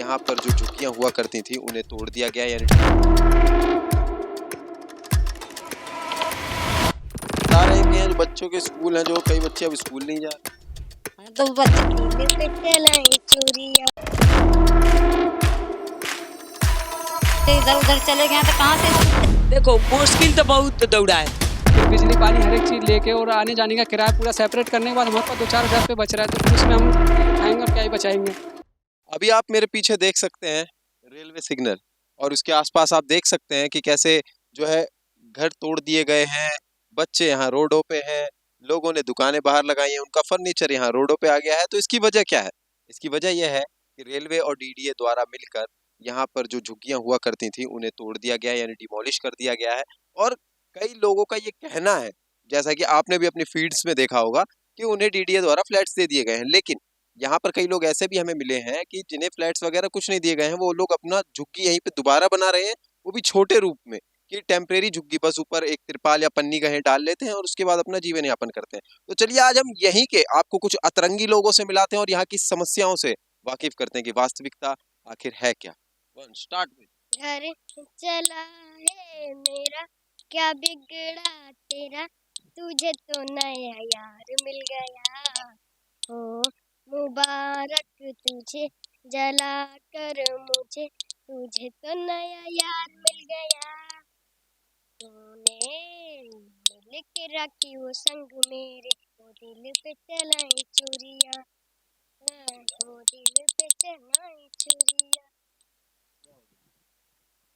यहाँ पर जो झुग्गियां हुआ करती थी उन्हें तोड़ दिया गया, यानी बता रहे हैं कि जो बच्चों के स्कूल हैं, जो कई बच्चे अब स्कूल नहीं जा रहे। हाँ, तो बच्चे पे चलाई चोरियां, इधर उधर चले गए तो कहाँ से देखो मुश्किल तो बहुत दौड़ा है। फिर बिजली पानी हर एक चीज़ लेके और आने जाने का किराया पूरा सेपरेट करने के बाद हमारे पास 2-4 हज़ार रुपये बच रहा है, तो फिर उसमें हम खाएंगे और क्या ही बचाएंगे। अभी आप मेरे पीछे देख सकते हैं रेलवे सिग्नल, और उसके आसपास आप देख सकते हैं कि कैसे जो है घर तोड़ दिए गए हैं, बच्चे यहाँ रोडों पे हैं, लोगों ने दुकानें बाहर लगाई हैं, उनका फर्नीचर यहाँ रोडों पे आ गया है। तो इसकी वजह क्या है? इसकी वजह यह है कि रेलवे और डीडीए द्वारा मिलकर यहाँ पर जो झुग्गियां हुआ करती थी उन्हें तोड़ दिया गया है, यानी डिमोलिश कर दिया गया है। और कई लोगों का ये कहना है, जैसा कि आपने भी अपनी फीड्स में देखा होगा, कि उन्हें डीडीए द्वारा फ्लैट्स दे दिए गए हैं। लेकिन यहाँ पर कई लोग ऐसे भी हमें मिले हैं कि जिन्हें फ्लैट्स वगैरह कुछ नहीं दिए गए हैं, वो लोग अपना झुग्गी यहीं पे दोबारा बना रहे हैं, वो भी छोटे रूप में, कि टेम्परेरी झुग्गी, बस ऊपर एक तिरपाल या पन्नी कहीं डाल लेते हैं और उसके बाद अपना जीवन यापन करते हैं। तो चलिए आज हम यहीं के आपको कुछ अतरंगी लोगों से मिलाते हैं और यहाँ की समस्याओं से वाकिफ करते हैं कि वास्तविकता आखिर है क्या। स्टार्ट विद घर चला है मेरा, क्या बिगड़ा तेरा, तुझे तो नया यार मिल गया हो, मुबारक तुझे जला कर मुझे, तुझे तो नया यार मिल गया। तूने मिल के रखी वो संग मेरे, वो दिल पे चलाई चोरियां, वो दिल पे चलाई चोरियां।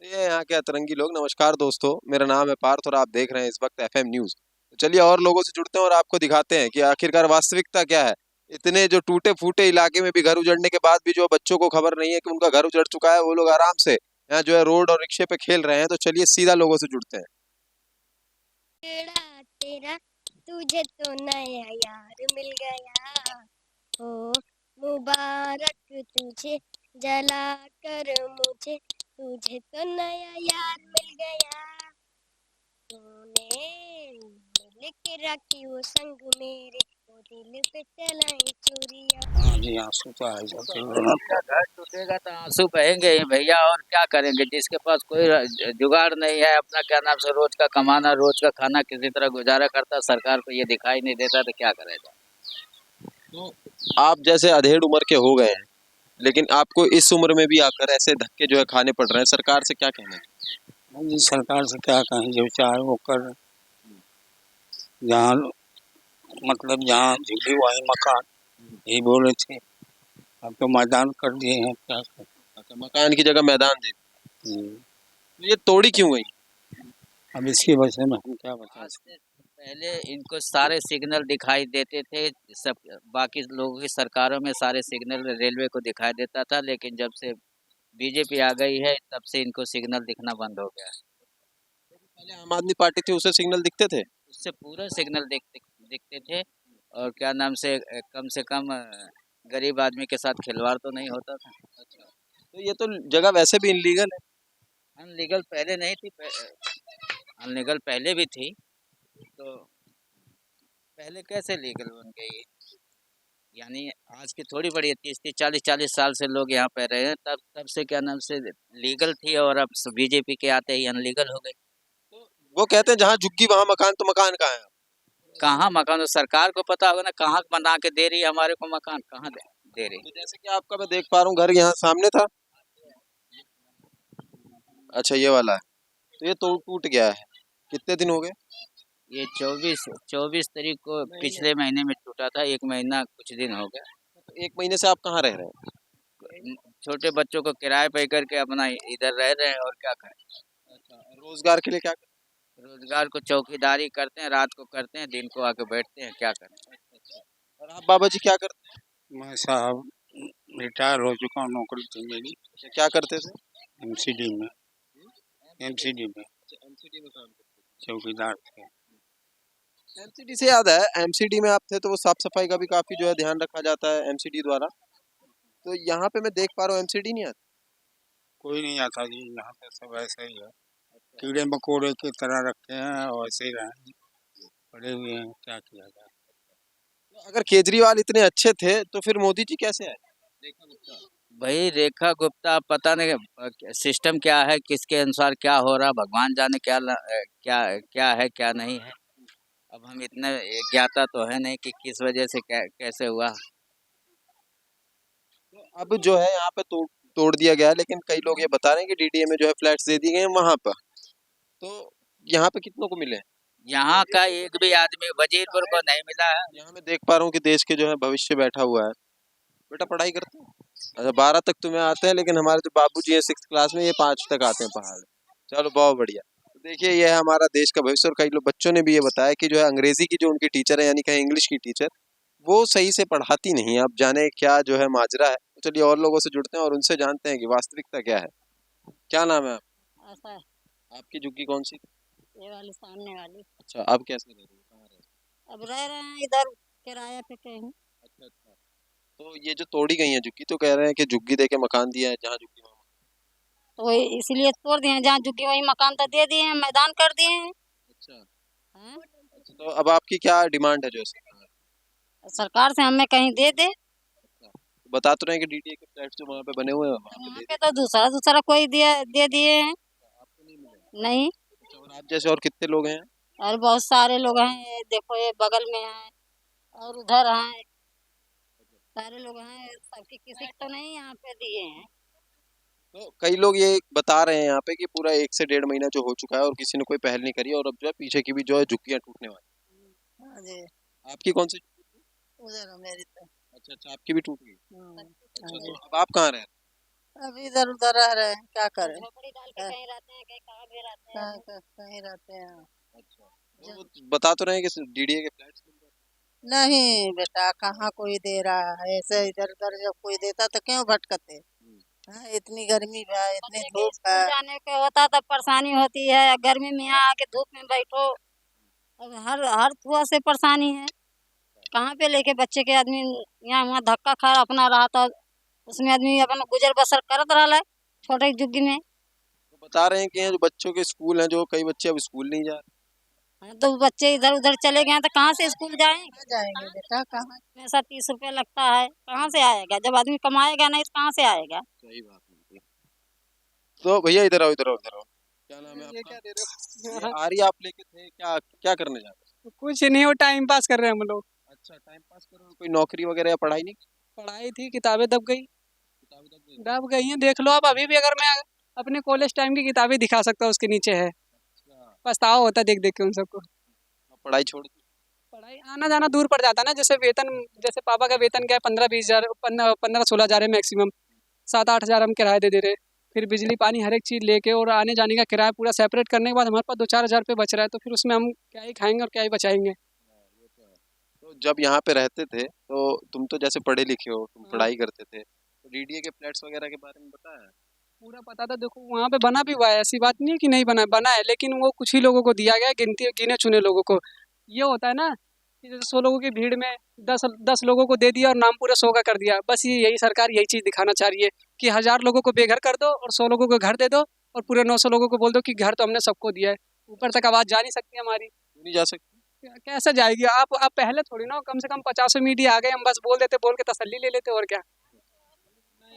ये यहाँ के अतरंगी लोग। नमस्कार दोस्तों, मेरा नाम है पार्थ और आप देख रहे हैं इस वक्त एफएम न्यूज। तो चलिए और लोगों से जुड़ते हैं और आपको दिखाते हैं कि आखिरकार वास्तविकता क्या है। इतने जो टूटे फूटे इलाके में भी घर उजड़ने के बाद भी जो बच्चों को खबर नहीं है कि उनका घर उजड़ चुका है, वो लोग आराम से यहाँ जो है रोड और रिक्शे पे खेल रहे हैं। तो चलिए सीधा लोगों से जुड़ते हैं। तेरा तुझे तो नया यार मिल गया हो, मुबारक तुझे जला कर मुझे, तुझे तो नया यार मिल गया। तूने मिल के रखी वो संग मेरे, वो दिल पे चलाई चोरियां। हाँ जी, आंसू तो आ जाते हैं। घर टूटेगा तो आंसू बहेंगे ही भैया, और क्या करेंगे। जिसके पास कोई जुगाड़ नहीं है, अपना क्या नाम से रोज का कमाना, रोज का खाना किसी तरह गुजारा करता, सरकार को ये दिखाई नहीं देता तो क्या करेगा। तो आप जैसे अधेड़ उम्र के हो गए हैं, लेकिन आपको इस उम्र में भी आकर ऐसे धक्के जो है खाने पड़ रहे हैं, सरकार से क्या कहना है? हाँ जी, सरकार से क्या कहें, जो चाहे वो कर। जहाँ मतलब जहाँ झुग्गी वही मकान, यही बोले थे। अब तो मैदान कर दिए हैं, क्या करें। अच्छा, मकान की जगह मैदान दे। जी। तो ये तोड़ी क्यों गई? अब इसकी वजह में हम क्या बता आज सकते। से पहले इनको सारे सिग्नल दिखाई देते थे, सब बाकी लोगों की सरकारों में सारे सिग्नल रेलवे को दिखाई देता था, लेकिन जब से बीजेपी आ गई है तब से इनको सिग्नल दिखना बंद हो गया है। पहले आम आदमी पार्टी थी, उसे सिग्नल दिखते थे। उससे पूरा सिग्नल दिखते थे, और क्या नाम से कम गरीब आदमी के साथ खिलवाड़ तो नहीं होता था। अच्छा, तो ये तो जगह वैसे भी इनलीगल है। अनलीगल पहले नहीं थी, अनलीगल पहले भी थी, तो पहले कैसे लीगल बन गई? यानी आज की थोड़ी बड़ी 30-30 40-40 साल से लोग यहाँ पे रहे हैं, तब तब से क्या नाम से लीगल थी, और अब बीजेपी के आते ही अनलीगल हो गई। तो वो कहते हैं जहाँ झुग्गी वहाँ मकान, तो मकान कहाँ है? कहाँ मकान, तो सरकार को पता होगा ना, कहाँ बना के दे रही है हमारे को मकान, कहाँ दे रही। तो जैसे कि आपका मैं देख पा रहा हूँ घर यहाँ सामने था। अच्छा, ये वाला है। तो ये तो टूट गया है। कितने दिन हो गए? ये 24 तारीख को पिछले महीने में टूटा था, 1 महीना कुछ दिन हो गया। तो 1 महीने से आप कहाँ रह रहे हैं? छोटे बच्चों को किराए पे करके अपना इधर रह रहे हैं, और क्या करें। अच्छा, और रोजगार के लिए क्या करते रोजगार को चौकीदारी करते हैं, रात को करते हैं, दिन को आके बैठते हैं, क्या करें। हैं? अच्छा, और आप बाबा जी क्या करते मैं साहब रिटायर हो चुका हूँ, नौकरी थी मेरी हैं? क्या करते थे? एमसीडी में। एमसीडी में एमसीडी में काम करते चौकीदार थे। थे। एमसीडी से याद है, एमसीडी में आप थे तो वो साफ सफाई का भी काफी जो है ध्यान रखा जाता है एमसीडी द्वारा। तो यहाँ पे मैं देख पा रहा हूँ एमसीडी नहीं आता। कोई नहीं आता जी, यहाँ पे सब ऐसे ही है, कीड़े मकोड़े की तरह रखे हैं और ऐसे ही रहेंगे, पड़े हुए हैं, क्या किया जाए। तो अगर केजरीवाल इतने अच्छे थे तो फिर मोदी जी कैसे आए? देखा बच्चा। भाई रेखा गुप्ता, पता नहीं सिस्टम क्या है, किसके अनुसार क्या हो रहा, भगवान जाने क्या क्या है क्या नहीं है। अब हम इतने ज्ञाता तो है नहीं कि किस वजह से कैसे हुआ। तो अब जो है यहाँ पे तोड़ तोड़ दिया गया है, लेकिन कई लोग ये बता रहे हैं कि डीडीए में जो है फ्लैट्स दे दिए गए हैं वहां पर। तो यहाँ पे कितनों को मिले हैं? यहाँ का एक भी आदमी वजीरपुर को नहीं मिला है। यहाँ मैं देख पा रहा हूँ कि देश के जो है भविष्य बैठा हुआ है। बेटा पढ़ाई करते हो? अच्छा 12 तक तुम्हें आते हैं, लेकिन हमारे जो बाबूजी हैं 6th क्लास में, ये 5 तक आते हैं पहाड़। चलो बहुत बढ़िया। तो देखिए ये है हमारा देश का भविष्य। और कई लोग बच्चों ने भी ये बताया कि जो है अंग्रेजी की जो उनकी टीचर है, यानी कहें इंग्लिश की टीचर, वो सही से पढ़ाती नहीं है। अब जाने क्या जो है माजरा है। तो चलिए और लोगों से जुड़ते हैं और उनसे जानते हैं कि वास्तविकता क्या है। क्या नाम है ऐसा है, आपकी? झुग्गी कौन सी? ये वाली सामने वाली। अच्छा अब कैसे रह रही है, कहाँ रह रही है? अब रह रहे हैं इधर किराए पे कहीं। अच्छा अच्छा। तो ये जो तोड़ी गई है झुग्गी, तो कह रहे हैं कि झुग्गी दे के मकान दिया है, जहाँ झुग्गी वहाँ तो वही इसलिए तोड़ दिए हैं, जहाँ झुग्गी वही मकान तो दे दिए हैं, मैदान कर दिए हैं। अच्छा हैं? अच्छा। तो अब आपकी क्या डिमांड है जो ऐसे कहा है? सरकार से हमें कहीं दे दे। अच्छा, तो बता तो रहे हैं कि डीडीए के फ्लैट जो वहाँ पे बने हुए हैं वहाँ पे वहाँ दे पे दिए। तो दूसरा दूसरा कोई दे दिए हैं। आपको नहीं मिले? नहीं। अच्छा, और आप जैसे और कितने लोग हैं? और बहुत सारे लोग हैं, ये देखो ये बगल में हैं और उधर हैं, सारे लोग हैं, सबकी किसी को तो नहीं यहाँ पे दिए हैं। तो कई लोग ये बता रहे हैं यहाँ पे कि पूरा 1 से 1.5 महीना जो हो चुका है और किसी ने कोई पहल नहीं करी, और अब जो है पीछे की भी जो है झुग्गियाँ टूटने वाली। हाँ जी, आपकी कौन सी झुग्गी थी? उधर है मेरी तो। अच्छा अच्छा, आपकी भी टूट गई? हाँ अच्छा, जी। तो अब आप कहाँ रह रहे अब इधर उधर रह रहे हैं, क्या करें। झोपड़ी डाल के कहीं रहते हैं, कहीं कहाँ भी रहते हैं। कहीं रहते हैं। हैं? अच्छा, तो वो बता तो रहे हैं कि डीडीए के फ्लैट्स मिल रहे नहीं बेटा, कहाँ कोई दे रहा है, ऐसे इधर उधर जब कोई देता तो क्यों भटकते। हैं। हाँ, इतनी गर्मी है, इतनी बच्चे के धूप स्कूल है। जाने के होता तब परेशानी होती है, गर्मी में यहाँ आके धूप में बैठो, अब हर थुआ से परेशानी है। कहाँ पे लेके बच्चे के आदमी यहाँ वहाँ धक्का खा अपना रहा था, उसमें आदमी अपन गुजर बसर करत रहा है छोटे झुग्गी में। तो बता रहे हैं कि ये जो बच्चों के स्कूल हैं, जो कई बच्चे अब स्कूल नहीं जा रहे। हाँ, तो बच्चे इधर उधर चले गए हैं तो कहाँ से स्कूल जाएंगे। जाएंगे बेटा कहाँ। पैसा 30 रुपया लगता है, कहाँ से आएगा? जब आदमी कमाएगा नहीं तो कहाँ से आएगा? सही बात है। तो भैया इधर आओ इधर आओ इधर आओ। क्या नाम है ये आपका? क्या दे रहे ये हो? आरी आप लेके थे, क्या क्या करने जा रहे कुछ नहीं, वो टाइम पास कर रहे हैं हम लोग। हो? अच्छा टाइम पास कर रहे हो, कोई नौकरी वगैरह या पढ़ाई नहीं की? पढ़ाई थी, किताबें दब गई। किताबें तक नहीं? दब गई हैं, देख लो आप। अभी भी अगर मैं अपने कॉलेज टाइम की किताबें दिखा सकता हूँ, उसके नीचे है। अच्छा, पछतावा होता है देख देख के उन सबको। अब पढ़ाई छोड़ दी? पढ़ाई आना जाना दूर पड़ जाता है ना। जैसे वेतन, जैसे पापा का वेतन क्या है, 15-20 हज़ार, 15-16 हज़ार है मैक्सिमम। 7-8 हज़ार हम किराए दे दे रहे। फिर बिजली पानी हर एक चीज़ लेके और आने जाने का किराया पूरा सेपरेट करने के बाद हमारे पास 2-4 हज़ार रुपये बच रहा है। तो फिर उसमें हम क्या ही खाएंगे और क्या ही बचाएंगे। हाँ, ये तो है। तो जब यहाँ पे रहते थे तो तुम तो जैसे पढ़े लिखे हो, तुम हाँ, पढ़ाई करते थे, तो डीडीए के फ्लैट्स वगैरह के बारे में पता है? पूरा पता था। देखो वहाँ पे बना भी हुआ है, ऐसी बात नहीं है कि नहीं बना है, बना है, लेकिन वो कुछ ही लोगों को दिया गया है, गिने चुने लोगों को। ये होता है ना कि जैसे 100 लोगों की भीड़ में 10 लोगों को दे दिया और नाम पूरे 100 का कर दिया। बस यही सरकार यही चीज़ दिखाना चाह रही है कि 1000 लोगों को बेघर कर दो और 100 लोगों को घर दे दो, और पूरे 900 लोगों को बोल दो कि घर तो हमने सबको दिया है। ऊपर तक आवाज़ जा नहीं सकती हमारी। क्यों नहीं जा सकते? कैसे जाएगी? आप पहले थोड़ी ना हो, कम से कम 50 मीडिया आ गए, हम बस बोल देते, बोल के तसल्ली ले लेते, और क्या।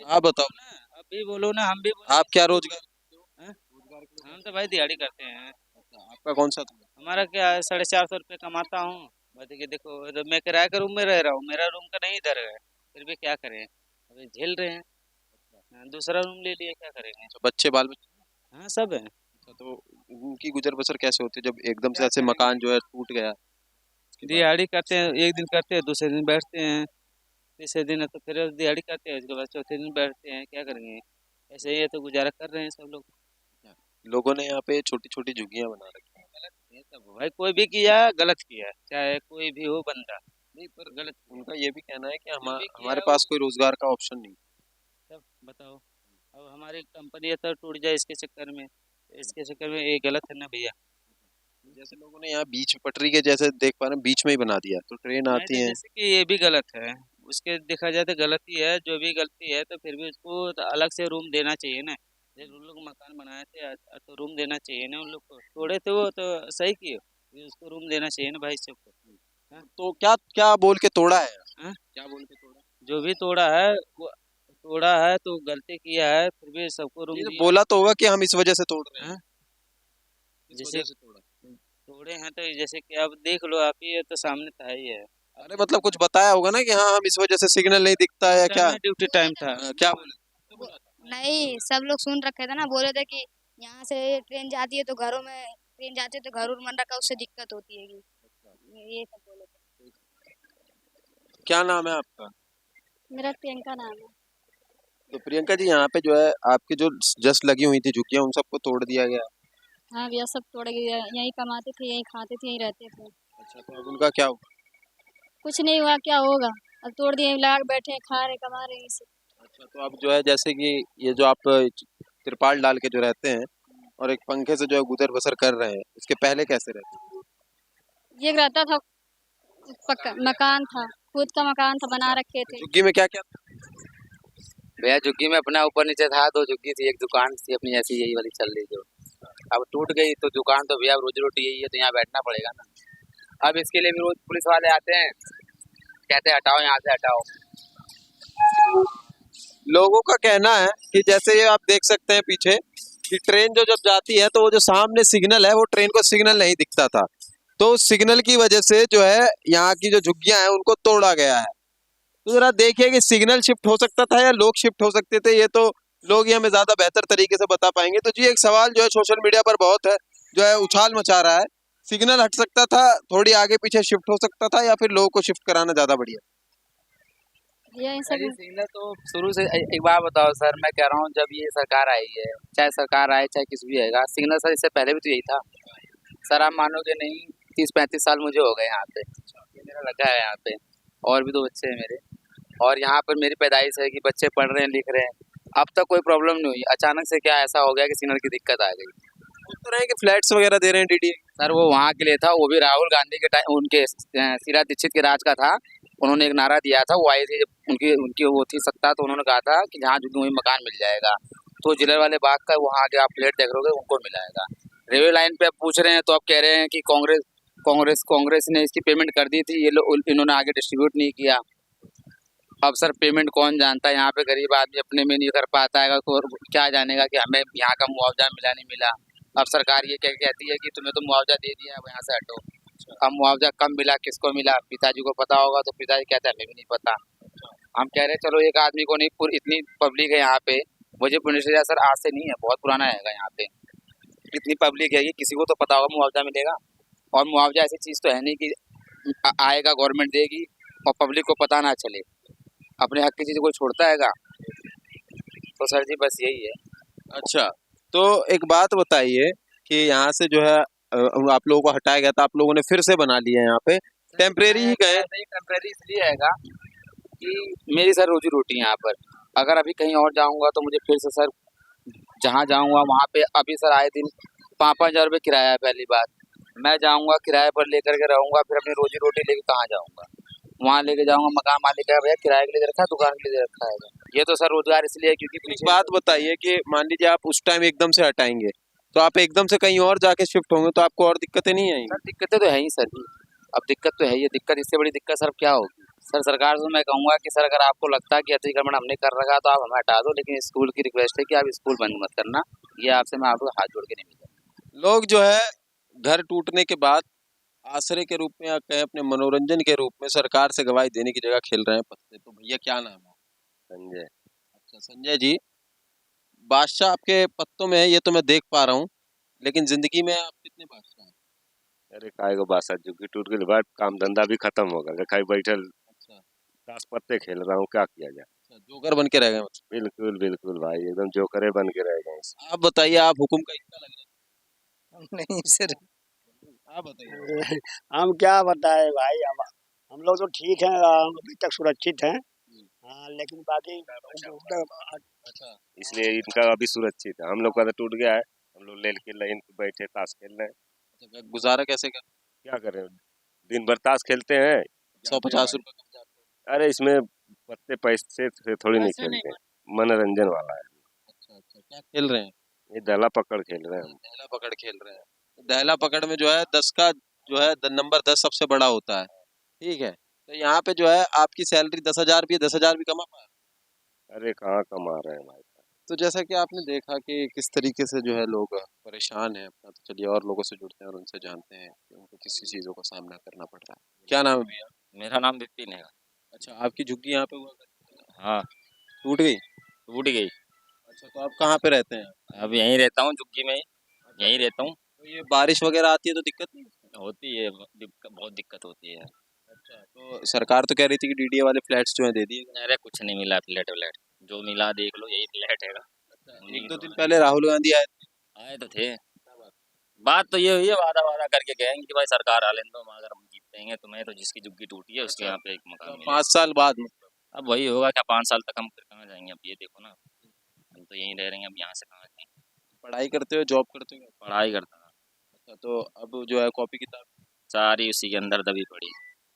आप बताओ। अब भी बोलो ना, हम भी बोलो। आप क्या रोजगार करते हो? हैं? रोजगार के लिए हम तो भाई दिहाड़ी करते हैं। अच्छा, आपका कौन सा था? हमारा क्या है, 450 रुपये कमाता हूँ। बताइए देखो, तो मैं किराए के रूम में रह रहा हूँ, मेरा रूम का नहीं इधर है, फिर भी क्या करें, अभी झेल रहे हैं। हाँ, दूसरा रूम ले लिए, क्या करेंगे। अच्छा, बच्चे बाल बच्चे? हाँ सब है। अच्छा, तो उनकी गुजर बसर कैसे होती है जब एकदम से क्या ऐसे करेंगे, मकान जो है टूट गया उसके बाद? दिहाड़ी करते हैं, एक दिन करते हैं, दूसरे दिन बैठते हैं, तीसरे दिन है तो फिर दिहाड़ी करते हैं, उसके बाद चौथे दिन बैठते हैं, क्या करेंगे। ऐसे ही है, तो गुजारा कर रहे हैं सब लोग। लोगों ने यहाँ पे छोटी छोटी झुग्गियां बना रखी हैं। गलत है सब भाई, कोई भी किया गलत किया, चाहे कोई भी हो बंदा। नहीं, पर गलत उनका ये भी कहना है कि जो भी किया हमारे वो। पास कोई रोजगार का ऑप्शन नहीं। तब बताओ, अब हमारी कंपनी है तो टूट जाए इसके चक्कर में, ये गलत है ना भैया। जैसे लोगों ने यहाँ बीच पटरी के जैसे देख पा रहे हैं, बीच में ही बना दिया, तो ट्रेन नहीं आती तो है। जैसे कि ये भी गलत है, उसके देखा जाए तो गलत ही है, जो भी गलती है, तो फिर भी उसको तो अलग से रूम देना चाहिए ना। जब उन लोग मकान बनाए थे तो रूम देना चाहिए ना, उन लोग को तोड़े थे वो तो सही किए, फिर उसको रूम देना चाहिए ना भाई सबको। हाँ? तो क्या क्या बोल के तोड़ा है? हाँ? क्या बोल के तोड़ा? जो भी तोड़ा है वो तोड़ा है तो गलती किया है, फिर भी सबको रुक ये तो दिया। बोला तो होगा कि हम इस वजह से तोड़ रहे हैं। हाँ? किस जैसे वजह से तोड़ा? तोड़े हैं तो जैसे कि अब देख लो आप ही, ये तो सामने था ही है। अरे मतलब कुछ बताया होगा ना कि हाँ हम इस वजह से सिग्नल नहीं दिखता है या क्या? ड्यूटी टाइम था। क्या बोले? नहीं, सब लोग सुन रखे थे ना, बोले थे कि यहाँ से ट्रेन जाती है तो घरों में, ट्रेन जाती है तो घर मन रखा, उससे दिक्कत होती है। ये सब बोले थे। क्या नाम है आपका? मेरा प्रियंका नाम है। तो प्रियंका जी, यहाँ पे जो है आपकी जो जस्ट लगी हुई थी झुग्गियाँ, उन सबको तोड़ दिया गया। हाँ भैया, सब तोड़ गए, यहीं कमाते थे, यहीं खाते थे, यहीं रहते थे। अच्छा, तो अब उनका क्या हुआ? कुछ नहीं हुआ, क्या होगा, अब तोड़ दिए, लगा के बैठे हैं, खा रहे कमा रहे हैं इसे। अच्छा, तो अब जो है जैसे कि ये जो आप तिरपाल डाल के जो रहते हैं और एक पंखे से जो है गुजर बसर कर रहे हैं, इसके पहले कैसे रहते थे? ये रहता था, पक्का मकान था, खुद का मकान था, बना रखे थे। झुग्गी में क्या क्या था? भैया झुग्गी में अपना ऊपर नीचे था, 2 झुग्गी थी, एक दुकान थी अपनी ऐसी यही वाली चल रही जो। अब टूट गई तो दुकान तो भैया अब रोजी रोटी यही है, तो यहाँ बैठना पड़ेगा ना। अब इसके लिए भी रोज पुलिस वाले आते हैं, कहते हैं हटाओ यहाँ से हटाओ। लोगों का कहना है कि जैसे ये आप देख सकते हैं पीछे कि ट्रेन जो जब जाती है तो वो जो सामने सिग्नल है वो ट्रेन को सिग्नल नहीं दिखता था, तो उस सिग्नल की वजह से जो है यहाँ की जो झुग्गियां हैं उनको तोड़ा गया है। तो जरा देखिए कि सिग्नल शिफ्ट हो सकता था या लोग शिफ्ट हो सकते थे, ये तो लोग ही हमें ज्यादा बेहतर तरीके से बता पाएंगे। तो जी एक सवाल जो है सोशल मीडिया पर बहुत है, जो है उछाल मचा रहा है, सिग्नल हट सकता था, थोड़ी आगे पीछे शिफ्ट हो सकता था, या फिर लोगों को शिफ्ट कराना ज्यादा बढ़िया? भैया इन सब सिग्नल तो शुरू से एक बात बताओ सर, मैं कह रहा हूँ जब ये सरकार आई है, चाहे सरकार आए चाहे किसी भी आएगा, सिग्नल सर इससे पहले भी तो यही था। सर आप मानोगे नहीं, 30-35 साल मुझे हो गए यहाँ पे, ये मेरा लगा है यहाँ पे, और भी 2 बच्चे हैं मेरे, और यहाँ पर मेरी पैदाइश है कि बच्चे पढ़ रहे हैं लिख रहे हैं, अब तक कोई प्रॉब्लम नहीं हुई। अचानक से क्या ऐसा हो गया कि सिग्नल की दिक्कत आ गई। तो रहे कि फ्लैट्स वगैरह दे रहे हैं डीडी। सर वो वहाँ के लिए था, वो भी राहुल गांधी के टाइम, उनके शीला दीक्षित के राज का था। उन्होंने एक नारा दिया था, वो आए थे जब उनकी उनकी वो थी सत्ता, तो उन्होंने कहा था कि जहाँ जुड़ी हुई मकान मिल जाएगा, तो जिले वाले बाग का वहाँ आगे आप फ्लैट देख रहे उनको मिलाएगा। रेलवे लाइन पे अब पूछ रहे हैं तो अब कह रहे हैं कि कांग्रेस ने इसकी पेमेंट कर दी थी, ये लोग इन्होंने आगे डिस्ट्रीब्यूट नहीं किया। अब सर पेमेंट कौन जानता है, यहाँ पे गरीब आदमी अपने में नहीं कर पाता है, और क्या जानेगा कि हमें यहाँ का मुआवजा मिला नहीं मिला। अब सरकार ये कहती है कि तुम्हें तो मुआवजा दे दिया, अब यहाँ से हटो। अब मुआवजा कम मिला, किसको मिला, पिताजी को पता होगा, तो पिताजी कहते हैं हमें भी नहीं पता। हम कह रहे हैं चलो एक आदमी को नहीं, पूरी इतनी पब्लिक है यहाँ पे, मुझे पुलिस सर आज से नहीं है, बहुत पुराना है यहाँ पे, इतनी पब्लिक है कि किसी को तो पता होगा मुआवजा मिलेगा। और मुआवजा ऐसी चीज़ तो है नहीं कि आएगा गवर्नमेंट देगी और पब्लिक को पता ना चले, अपने हक की चीज़ कोई छोड़ता हैगा। तो सर जी बस यही है। अच्छा, तो एक बात बताइए कि यहाँ से जो है आप लोगों को हटाया गया था, आप लोगों ने फिर से बना लिया है यहाँ पे, टेम्परेरी ही गए? टेम्परेरी इसलिए हैगा कि मेरी सर रोजी रोटी यहाँ पर, अगर अभी कहीं और जाऊँगा तो मुझे फिर से सर जहाँ जाऊँगा वहाँ पे, अभी सर आए दिन 5-5 हज़ार रुपये किराया है। पहली बात मैं जाऊँगा किराए पर लेकर के रहूँगा, फिर अपनी रोजी रोटी लेके कहाँ जाऊँगा, वहाँ लेके जाऊँगा, मकान मालिक है भैया किराए के लिए दे रखा है, दुकान के लिए दे रखा है। ये तो सर रोजगार इसलिए है क्योंकि एक बात बताइए कि मान लीजिए आप उस टाइम एकदम से हटाएंगे तो आप एकदम से कहीं और जाके शिफ्ट होंगे तो आपको और दिक्कतें नहीं आएंगी? सर दिक्कतें तो है ही सर जी, अब दिक्कत तो है ही, दिक्कत इससे बड़ी दिक्कत सर क्या होगी। सर सरकार से मैं कहूँगा कि सर अगर आपको लगता है कि अतिक्रमण हमने कर रखा तो आप हमें हटा दो, लेकिन स्कूल की रिक्वेस्ट है कि आप स्कूल बंद मत करना, ये आपसे मैं आपको हाथ जोड़ के नहीं मिलता। लोग जो है घर टूटने के बाद आश्रय के रूप में या कहें अपने मनोरंजन के रूप में सरकार से गवाही देने की जगह खेल रहे हैं पत्ते। तो भैया क्या नाम है? संजय। अच्छा संजय जी, बादशाह आपके पत्तों में है ये तो मैं देख पा रहा हूँ, लेकिन जिंदगी में आप कितने बादशाह हैं? अरे काय को बासा झुग्गी टूट गई, बाद काम धंधा भी खत्म हो गया, खाई बैठल अच्छा ताश पत्ते खेल रहा हूँ, क्या किया जाए। अच्छा, जोकर बन के रह गए मतलब। बिल्कुल बिल्कुल भाई, एकदम जोकरे बन के रह गए। आप बताइए, आप हुकुम का हिस्सा लग रहे नहीं सर, हैं, आप बताइए। हम क्या बताए भाई, हम लोग तो ठीक हैं, अभी तक सुरक्षित हैं। हाँ, लेकिन बाकी अच्छा, इसलिए इनका अभी सुरक्षित है, हम लोग का तो टूट गया है, हम लोग लेके लाइन पे बैठे ताश खेल रहे हैं। अच्छा गुजारा कैसे कर? क्या करें, दिन भर ताश खेलते हैं। 150 रुपए कब जाते हैं? अरे इसमें पत्ते पैसे से थोड़ी नहीं खेलते हैं, मनोरंजन वाला है। अच्छा अच्छा, क्या खेल रहे हैं? ये दला पकड़ खेल रहे हैं हम। दहला पकड़ खेल रहे हैं। तो दहला पकड़ में जो है 10 का जो है नंबर 10 सबसे बड़ा होता है, ठीक है। तो यहाँ पे जो है आपकी सैलरी 10,000 भी है, 10,000 भी कमा पा? अरे कहाँ कमा रहे हैं भाई। तो जैसा कि आपने देखा कि किस तरीके से जो है लोग परेशान हैं अपना, तो चलिए और लोगों से जुड़ते हैं और उनसे जानते हैं कि उनको किस किस चीज़ों का सामना करना पड़ रहा है। क्या नाम है भैया? मेरा नाम विपिन है। अच्छा, आपकी झुग्गी यहाँ पे हुआ करती थी? हाँ, टूट गई? टूट गई। अच्छा, तो आप कहाँ पे रहते हैं? अब यहीं रहता हूँ झुग्गी में ही, यहीं रहता हूँ। तो ये बारिश वगैरह आती है तो दिक्कत नहीं होती? होती है, बहुत दिक्कत होती है। अच्छा, तो सरकार तो कह रही थी कि डीडीए वाले फ्लैट्स जो है दे दिए। अरे कुछ नहीं मिला फ्लैट व्लैट, जो मिला देख लो यही फ्लैट है। एक दो दिन पहले राहुल गांधी आए थे। आए तो थे। बात तो ये हुई है, वादा वादा करके कहेंगे कि भाई सरकार आ लेने दो, अगर हम जीतेंगे तो मैं तो जिसकी झुग्गी टूटी है उसके यहाँ पे एक मकान तो मिलेगा। 5 साल बाद मतलब। अब वही होगा क्या, 5 साल तक हम फिर कहाँ जाएंगे? अब ये देखो ना, हम तो यहीं रह रहे हैं, अब यहाँ से कहाँ जाएंगे? पढ़ाई करते हो, जॉब करते हो? पढ़ाई करता हूँ। अच्छा, तो अब जो है कॉपी किताब। सारी उसी के अंदर दबी पड़ी।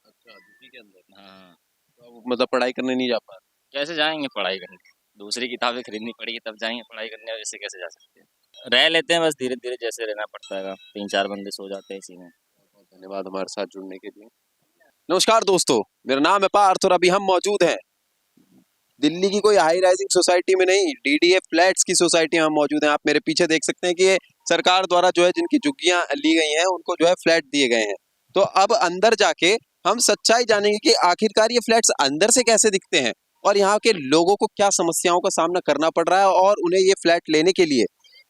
अच्छा, झुग्गी के अंदर। हाँ, तो अब मतलब पढ़ाई करने नहीं जा पा रहे? कैसे जाएंगे पढ़ाई करने? दूसरी किताबें खरीदनी पड़ेगी तब जाएंगे पढ़ाई करने, वैसे कैसे जा सकते हैं? रह लेते हैं बस, धीरे धीरे जैसे रहना पड़ता है। 3-4 बंदे सो जाते हैं इसी में। बहुत धन्यवाद हमारे साथ जुड़ने के लिए। नमस्कार दोस्तों, मेरा नाम है पार्थ और अभी हम मौजूद हैं दिल्ली की कोई हाई राइजिंग सोसाइटी में नहीं, डीडीए फ्लैट्स की सोसाइटी में हम मौजूद हैं। आप मेरे पीछे देख सकते हैं कि ये सरकार द्वारा जो है जिनकी झुग्गियां ली गई हैं उनको जो है फ्लैट दिए गए हैं। तो अब अंदर जाके हम सच्चाई जानेंगे कि आखिरकार ये फ्लैट्स अंदर से कैसे दिखते हैं और यहाँ के लोगों को क्या समस्याओं का सामना करना पड़ रहा है और उन्हें ये फ्लैट लेने के लिए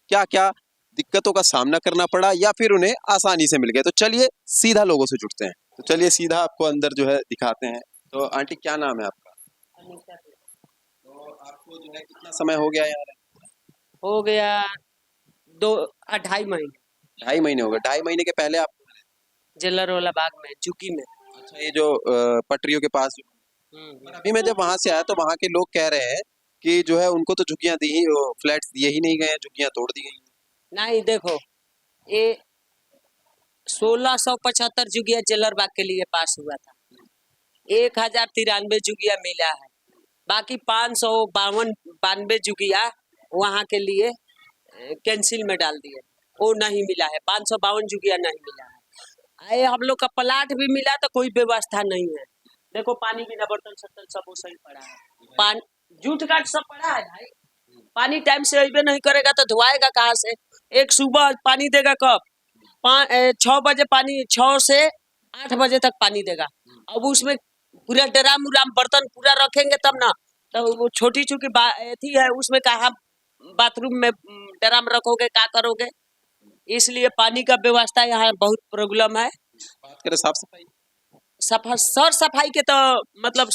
क्या क्या दिक्कतों का सामना करना पड़ा या फिर उन्हें आसानी से मिल गए। तो चलिए सीधा लोगों से जुड़ते हैं। तो चलिए सीधा आपको अंदर जो है दिखाते हैं। तो आंटी क्या नाम है आपका? तो आपको जो है कितना समय हो गया यार? हो गया 2-2.5 महीने। 2.5 महीने हो गए। 2.5 महीने के पहले आप? जेलर वाला बाग में, झुग्गी में। अच्छा, ये जो पटरियों के पास पर अभी मैं जब वहां से आया तो वहां के लोग कह रहे हैं कि जो है उनको तो झुग्गियां दी ही, फ्लैट्स दिए ही नहीं गए हैं, झुग्गियां तोड़ दी गई हैं। नहीं देखो, ये 1675 जुगिया जेलर बाग के लिए पास हुआ था। 1093 जुगिया मिला है, बाकी 552 जुगिया वहाँ के लिए कैंसिल में डाल दिए, वो नहीं मिला है। 552 जुगिया नहीं मिला है। आए हम लोग का प्लाट भी मिला तो कोई व्यवस्था नहीं है। देखो पानी बिना बर्तन सत्तन सब वो सही पड़ा है, पानी जूठ काट सब पड़ा है भाई। पानी टाइम से अबे नहीं करेगा तो धुआएगा कहाँ से? एक सुबह पानी देगा कब? 6 बजे पानी, 6 से 8 बजे तक पानी देगा। अब उसमें पूरा ड्राम उराम बर्तन पूरा रखेंगे तब ना, तो वो छोटी चूंकि थी है उसमें कहा बाथरूम में ड्राम रखोगे, क्या करोगे? इसलिए पानी का व्यवस्था यहाँ बहुत प्रॉब्लम है। बात करें साफ सफाई, सर सफाई के तो मतलब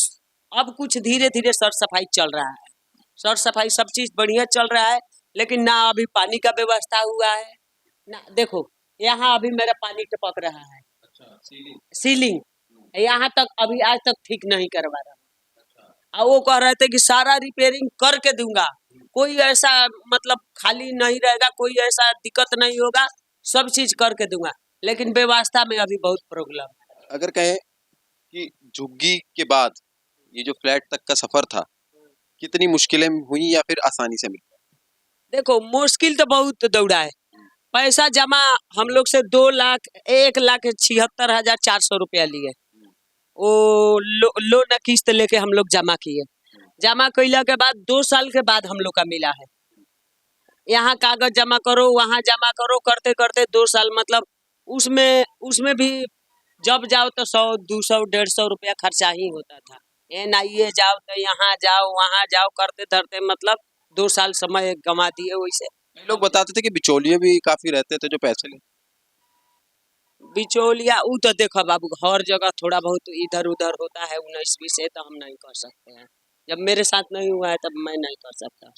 अब कुछ धीरे धीरे सर सफाई चल रहा है। सर सफाई सब चीज बढ़िया चल रहा है, लेकिन ना अभी पानी का व्यवस्था हुआ है ना। देखो यहाँ अभी मेरा पानी टपक रहा है। अच्छा, सीलिंग यहाँ तक अभी आज तक ठीक नहीं करवा रहा। और वो कह रहे थे कि सारा रिपेयरिंग करके दूंगा, कोई ऐसा मतलब खाली नहीं रहेगा, कोई ऐसा दिक्कत नहीं होगा, सब चीज करके दूंगा, लेकिन व्यवस्था में अभी बहुत प्रॉब्लम है। अगर कहें कि झुग्गी के बाद ये जो फ्लैट तक का सफर था, कितनी मुश्किलें हुई या फिर आसानी से मिल गया? देखो मुश्किल तो बहुत दौड़ा है। पैसा जमा हम लोग से 1,76,400 रुपया लिए, वो लोन किस्त लेके हम लोग जमा किए। जमा कैला के बाद 2 साल के बाद हम लोग का मिला है। यहाँ कागज जमा करो, वहाँ जमा करो, करते करते 2 साल मतलब उसमें भी जब जाओ तो 100, 200, 150 रुपया खर्चा ही होता था। NIA जाओ तो यहाँ जाओ वहाँ जाओ, करते धरते मतलब 2 साल समय गंवा दिए। वैसे कई लोग बताते थे कि बिचौलिए भी काफी रहते थे जो पैसे ले। बिचौलिया वो तो देखो बाबू हर जगह थोड़ा बहुत इधर उधर होता है। 19-20 से तो हम नहीं कर सकते हैं, जब मेरे साथ नहीं हुआ है तब मैं नहीं कर सकता।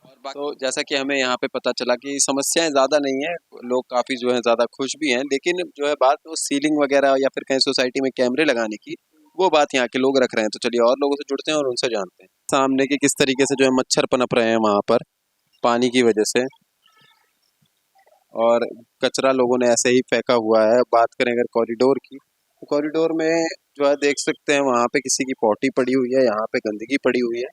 और तो जैसा कि हमें यहाँ पे पता चला कि समस्याएं ज़्यादा नहीं है, लोग काफ़ी जो है ज़्यादा खुश भी हैं, लेकिन जो है बात वो सीलिंग वगैरह या फिर कहीं सोसाइटी में कैमरे लगाने की, वो बात यहाँ के लोग रख रहे हैं। तो चलिए और लोगों से जुड़ते हैं और उनसे जानते हैं सामने कि किस तरीके से जो है मच्छर पनप रहे हैं वहाँ पर पानी की वजह से, और कचरा लोगों ने ऐसे ही फेंका हुआ है। बात करें अगर कॉरिडोर की, तो कॉरिडोर में जो है देख सकते हैं वहाँ पे किसी की पॉटी पड़ी हुई है, यहाँ पे गंदगी पड़ी हुई है।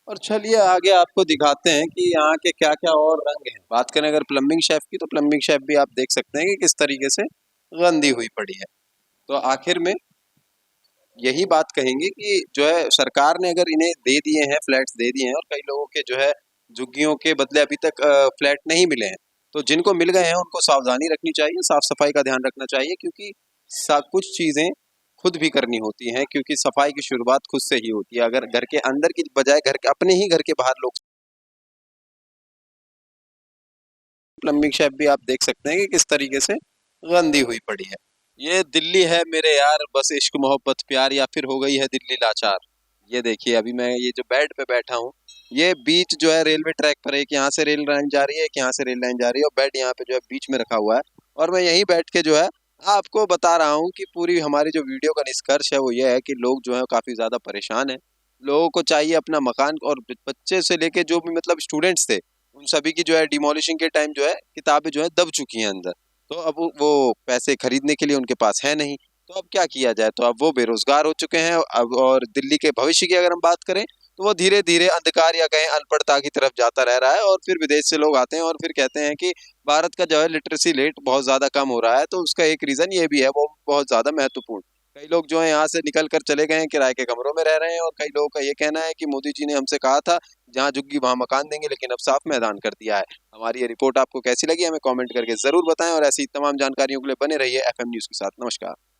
और चलिए आगे आपको दिखाते हैं कि यहाँ के क्या क्या और रंग हैं। बात करें अगर प्लम्बिंग शेफ की, तो प्लम्बिंग शेफ भी आप देख सकते हैं कि किस तरीके से गंदी हुई पड़ी है। तो आखिर में यही बात कहेंगे कि जो है सरकार ने अगर इन्हें दे दिए हैं, फ्लैट्स दे दिए हैं, और कई लोगों के जो है झुग्गियों के बदले अभी तक फ्लैट नहीं मिले हैं, तो जिनको मिल गए हैं उनको सावधानी रखनी चाहिए, साफ सफाई का ध्यान रखना चाहिए, क्योंकि कुछ चीजें खुद भी करनी होती हैं, क्योंकि सफाई की शुरुआत खुद से ही होती है। अगर घर के अंदर की बजाय अपने ही घर के बाहर लोग, प्लम्बिंग शैप भी आप देख सकते हैं कि किस तरीके से गंदी हुई पड़ी है। ये दिल्ली है मेरे यार, बस इश्क मोहब्बत प्यार, या फिर हो गई है दिल्ली लाचार। ये देखिए, अभी मैं ये जो बेड पे बैठा हूँ, ये बीच जो है रेलवे ट्रैक पर है, एक यहाँ से रेल लाइन जा रही है, एक यहाँ से रेल लाइन जा रही है, और बेड यहाँ पे जो है बीच में रखा हुआ है, और मैं यहीं बैठ के जो है आपको बता रहा हूँ कि पूरी हमारी जो वीडियो का निष्कर्ष है वो ये है कि लोग जो है काफी ज्यादा परेशान है। लोगों को चाहिए अपना मकान, और बच्चे से लेके जो भी मतलब स्टूडेंट्स थे, उन सभी की जो है डिमोलिशिंग के टाइम जो है किताबें जो है दब चुकी हैं अंदर। तो अब वो पैसे खरीदने के लिए उनके पास है नहीं, तो अब क्या किया जाए, तो अब वो बेरोजगार हो चुके हैं। अब और दिल्ली के भविष्य की अगर हम बात करें, तो वो धीरे धीरे अंधकार या कहें अनपढ़ता की तरफ जाता रह रहा है, और फिर विदेश से लोग आते हैं और फिर कहते हैं कि भारत का जो है लिटरेसी रेट बहुत ज़्यादा कम हो रहा है। तो उसका एक रीज़न ये भी है, वो बहुत ज़्यादा महत्वपूर्ण। कई लोग जो है यहाँ से निकल कर चले गए हैं, किराए के कमरों में रह रहे हैं, और कई लोगों का ये कहना है कि मोदी जी ने हमसे कहा था जहाँ झुग्गी वहाँ मकान देंगे, लेकिन अब साफ मैदान कर दिया है। हमारी ये रिपोर्ट आपको कैसी लगी हमें कमेंट करके ज़रूर बताएं, और ऐसी तमाम जानकारियों के लिए बने रहिए FM न्यूज़ के साथ। नमस्कार।